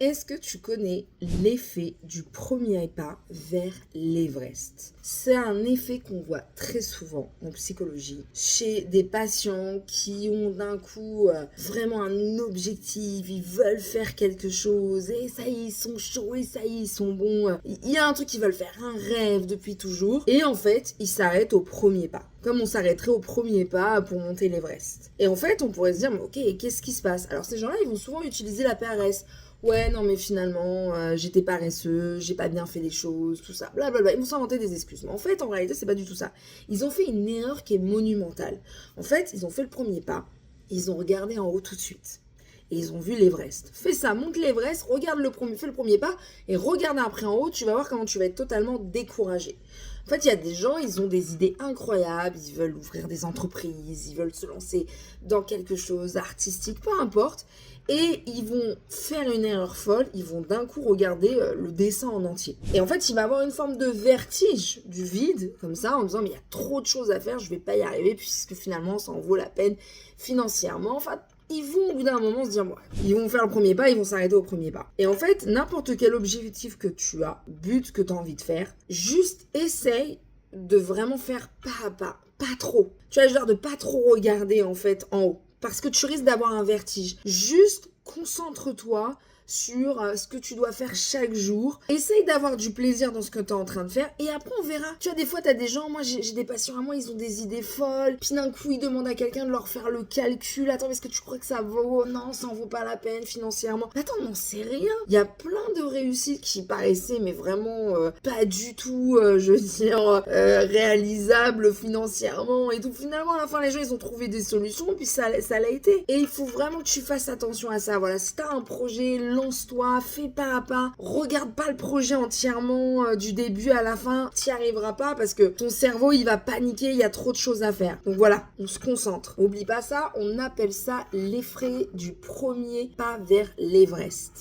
Est-ce que tu connais l'effet du premier pas vers l'Everest? C'est un effet qu'on voit très souvent en psychologie chez des patients qui ont d'un coup vraiment un objectif, ils veulent faire quelque chose et ça y est, ils sont chauds et ça y est, ils sont bons. Il y a un truc qu'ils veulent faire, un rêve depuis toujours et en fait, ils s'arrêtent au premier pas. Comme on s'arrêterait au premier pas pour monter l'Everest. Et en fait, on pourrait se dire, mais ok, qu'est-ce qui se passe? Alors ces gens-là, ils vont souvent utiliser la PRS. Ouais, non, mais finalement, j'étais paresseux, j'ai pas bien fait les choses, tout ça, blablabla. Ils vont s'inventer des excuses. Mais en fait, en réalité, c'est pas du tout ça. Ils ont fait une erreur qui est monumentale. En fait, ils ont fait le premier pas, ils ont regardé en haut tout de suite. Et ils ont vu l'Everest. Fais ça, monte l'Everest, fais le premier pas, et regarde après en haut, tu vas voir comment tu vas être totalement découragé. En fait, il y a des gens, ils ont des idées incroyables, ils veulent ouvrir des entreprises, ils veulent se lancer dans quelque chose artistique, peu importe. Et ils vont faire une erreur folle, ils vont d'un coup regarder le dessin en entier. Et en fait, il va avoir une forme de vertige du vide, comme ça, en disant, mais il y a trop de choses à faire, je vais pas y arriver, puisque finalement, ça en vaut la peine financièrement. Enfin, ils vont au bout d'un moment se dire, ouais, ils vont faire le premier pas, ils vont s'arrêter au premier pas. Et en fait, n'importe quel objectif que tu as, but que tu as envie de faire, juste essaye de vraiment faire pas à pas, pas trop. Tu as l'air de pas trop regarder en fait en haut, parce que tu risques d'avoir un vertige. Juste concentre-toi sur ce que tu dois faire chaque jour. Essaye d'avoir du plaisir dans ce que tu es en train de faire et après on verra. Tu vois, des fois, tu as des gens, moi j'ai des patients à moi, ils ont des idées folles. Puis d'un coup, ils demandent à quelqu'un de leur faire le calcul. Attends, est-ce que tu crois que ça vaut? Non, ça en vaut pas la peine financièrement. Mais attends, non, c'est rien. Il y a plein de réussites qui paraissaient, mais vraiment pas du tout, je veux dire, réalisables financièrement et tout. Finalement, à la fin, les gens, ils ont trouvé des solutions, puis ça l'a été. Et il faut vraiment que tu fasses attention à ça. Voilà, si tu as un projet, lance-toi, fais pas à pas, regarde pas le projet entièrement du début à la fin, t'y arriveras pas parce que ton cerveau il va paniquer, il y a trop de choses à faire. Donc voilà, on se concentre. Oublie pas ça, on appelle ça l'effet du premier pas vers l'Everest.